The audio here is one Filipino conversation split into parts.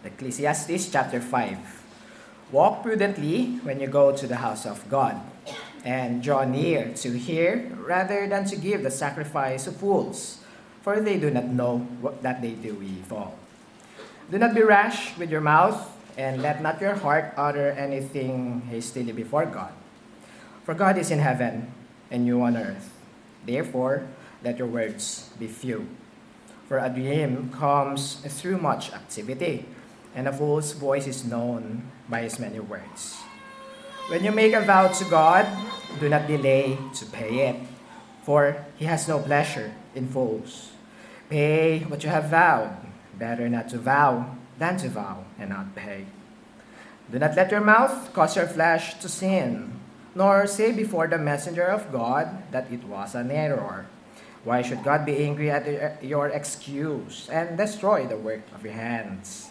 Ecclesiastes chapter 5. Walk prudently when you go to the house of God, and draw near to hear rather than to give the sacrifice of fools, for they do not know that they do evil. Do not be rash with your mouth, and let not your heart utter anything hastily before God. For God is in heaven, and you on earth. Therefore, let your words be few. For a dream comes through much activity, and a fool's voice is known by his many words. When you make a vow to God, do not delay to pay it, for he has no pleasure in fools. Pay what you have vowed. Better not to vow than to vow and not pay. Do not let your mouth cause your flesh to sin, nor say before the messenger of God that it was an error. Why should God be angry at your excuse and destroy the work of your hands?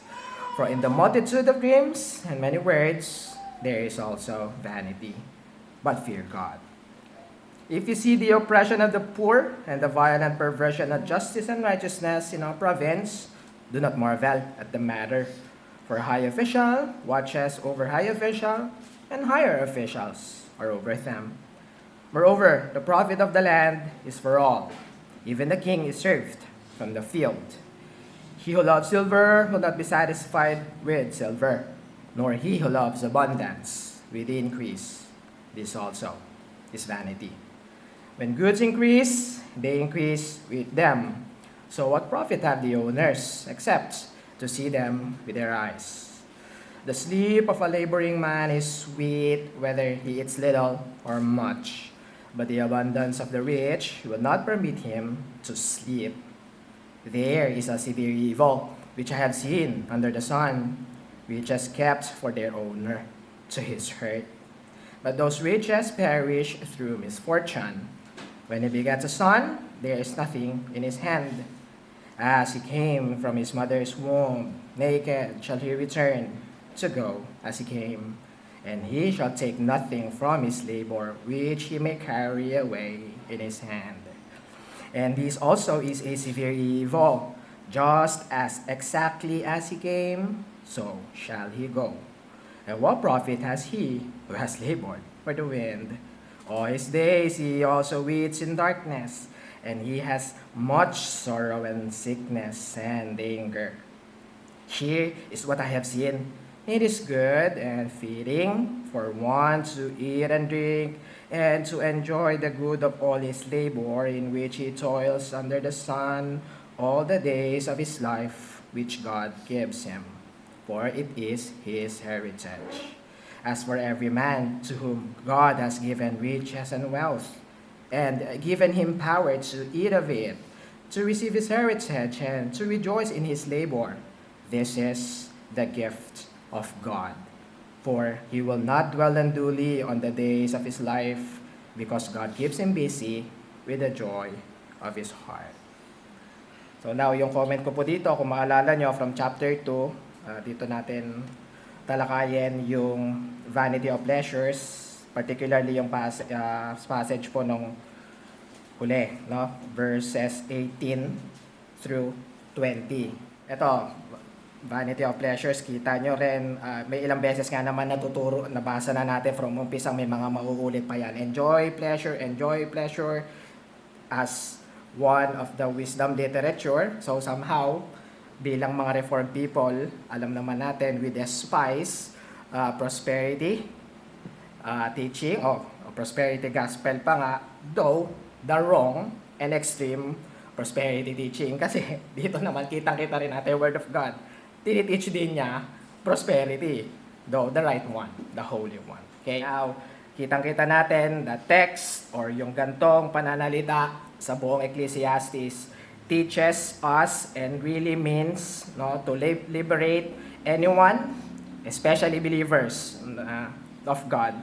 For in the multitude of dreams and many words, there is also vanity. But fear God. If you see the oppression of the poor and the violent perversion of justice and righteousness in our province, do not marvel at the matter. For a high official watches over high official, and higher officials are over them. Moreover, the profit of the land is for all. Even the king is served from the field. He who loves silver will not be satisfied with silver, nor he who loves abundance with the increase. This also is vanity. When goods increase, they increase with them. So what profit have the owners, except to see them with their eyes? The sleep of a laboring man is sweet, whether he eats little or much. But the abundance of the rich will not permit him to sleep. There is a severe evil, which I have seen under the sun, which is kept for their owner to his hurt. But those riches perish through misfortune. When he begets a son, there is nothing in his hand. As he came from his mother's womb, naked shall he return to go as he came. And he shall take nothing from his labor, which he may carry away in his hand. And this also is a severe evil. Just as exactly as he came, so shall he go. And what profit has he who has labored for the wind? All his days he also waits in darkness, and he has much sorrow and sickness and anger. Here is what I have seen. It is good and fitting for one to eat and drink, and to enjoy the good of all his labor in which he toils under the sun all the days of his life which God gives him, for it is his heritage. As for every man to whom God has given riches and wealth, and given him power to eat of it, to receive his heritage, and to rejoice in his labor, this is the gift of God. For he will not dwell unduly on the days of his life, because God keeps him busy with the joy of his heart. So now, yung comment ko po dito, kung maalala nyo, from chapter 2, dito natin talakayin yung vanity of pleasures, particularly yung passage po nung huli, no? Verses 18 through 20. Ito, vanity of pleasures, kita nyo rin, may ilang beses nga naman nabasa na natin from umpisang, may mga mauulit pa yan. Enjoy pleasure as one of the wisdom literature. So somehow, bilang mga reformed people, alam naman natin, we despise prosperity teaching, prosperity gospel pa nga, though the wrong and extreme prosperity teaching. Kasi dito naman, kitang-kita rin natin word of God. Tiniteach din niya prosperity, though the right one, the holy one. Okay, now, kitang-kita natin the text or yung gantong pananalita sa buong Ecclesiastes teaches us and really means, no, to liberate anyone, especially believers of God,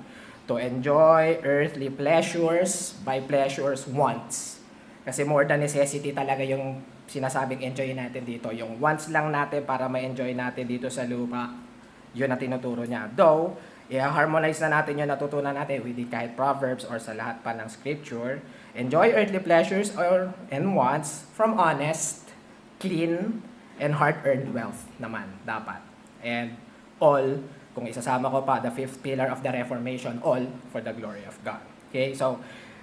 to enjoy earthly pleasures by pleasures wants. Kasi more than necessity talaga yung sinasabing enjoy natin dito. Yung wants lang natin para ma-enjoy natin dito sa lupa, yun ang tinuturo niya. Though, i-harmonize na natin yung natutunan natin with the kahit Proverbs or sa lahat pa ng Scripture. Enjoy earthly pleasures and wants from honest, clean, and hard-earned wealth naman, dapat. And all, kung isasama ko pa, the fifth pillar of the Reformation, all for the glory of God. Okay, so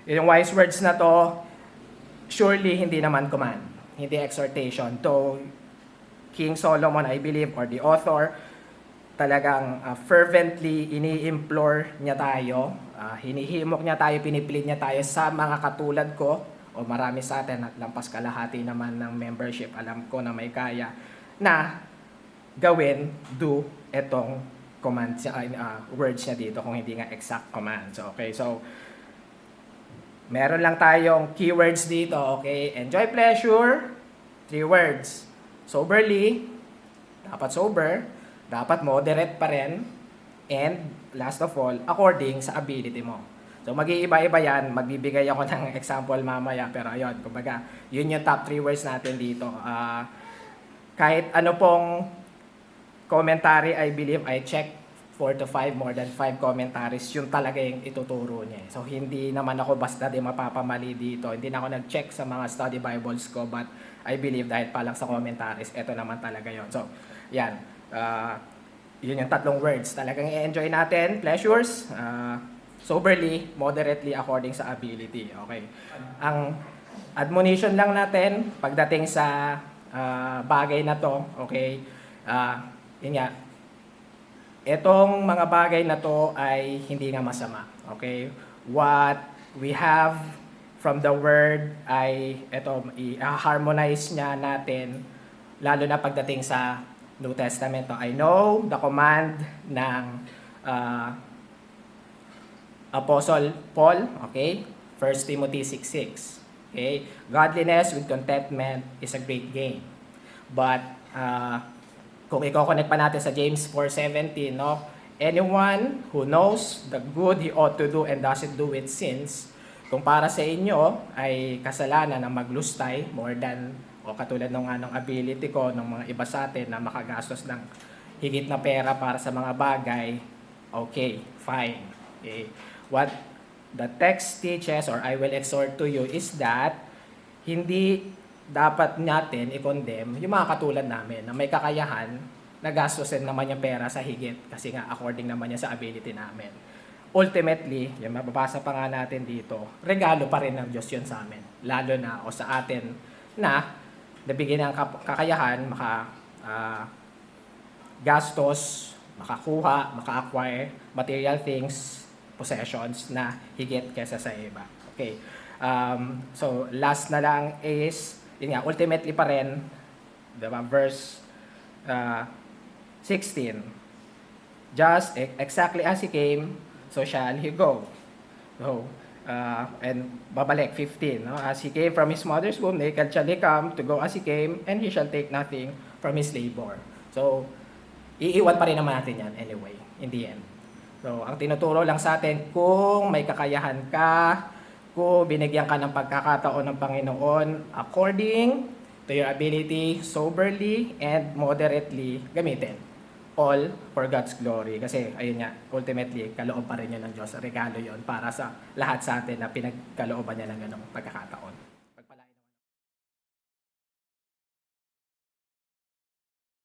yung wise words na to, surely hindi naman command, hindi exhortation. To King Solomon, I believe, or the author, talagang fervently ini-implore niya tayo, hinihimok niya tayo, pinipilit niya tayo sa mga katulad ko, o marami sa atin at lampas kalahati naman ng membership, alam ko na may kaya, na gawin, do, etong command, words niya dito, kung hindi nga exact commands. Okay, so, meron lang tayong keywords dito, okay? Enjoy pleasure, 3 words. Soberly, dapat sober, dapat moderate pa rin, and last of all, according sa ability mo. So mag-iiba-iba yan, magbibigay ako ng example mamaya, pero ayun, kumbaga, yun yung top 3 words natin dito. Kahit ano pong commentary, I believe, I check 4 to 5, more than 5 commentaries, yung talaga yung ituturo niya. So hindi naman ako basta di mapapamali dito, hindi na ako nag-check sa mga study Bibles ko, but I believe dahil pa lang sa commentaries, ito naman talaga yon. So, yan. Yun yung 3 words. Talagang i-enjoy natin. Pleasures, soberly, moderately, according sa ability. Okay. Ang admonition lang natin, pagdating sa bagay na to, okay, yun nga, itong mga bagay na to ay hindi nga masama. Okay? What we have from the word ay ito, i-harmonize niya natin, lalo na pagdating sa New Testament. I know the command ng Apostle Paul, okay? 1 Timothy 6:6. Okay? Godliness with contentment is a great gain. But kung i-connect pa natin sa James 4:17, no? Anyone who knows the good he ought to do and doesn't do it sins. Kung para sa inyo ay kasalanan na maglustay more than, o katulad ng anong ability ko, ng mga iba sa atin na makagastos ng higit na pera para sa mga bagay, okay, fine. Okay. What the text teaches, or I will exhort to you, is that hindi dapat natin i-condemn yung mga katulad namin na may kakayahan na gastusin naman yung pera sa higit kasi nga according naman yan sa ability namin. Ultimately, yung mababasa pa nga natin dito, regalo pa rin ng Diyos yun sa amin. Lalo na o sa atin na nabigyan ng kakayahan, gastos, makakuha, maka-acquire material things, possessions na higit kaysa sa iba. Okay. So, last na lang is, yun nga, ultimately pa rin, diba, verse 16. Just exactly as he came, so shall he go. So, and babalik 15. No? As he came from his mother's womb, naked shall he come to go as he came, and he shall take nothing from his labor. So, iiwan pa rin naman natin yan anyway, in the end. So, ang tinuturo lang sa atin, kung may kakayahan ka, kung binigyan ka ng pagkakataon ng Panginoon, according to your ability, soberly and moderately gamitin. All for God's glory. Kasi, ayun nga, ultimately, kaloob pa rin yun ng Diyos. Regalo yun para sa lahat sa atin na pinagkalooban niya ng ganong pagkakataon.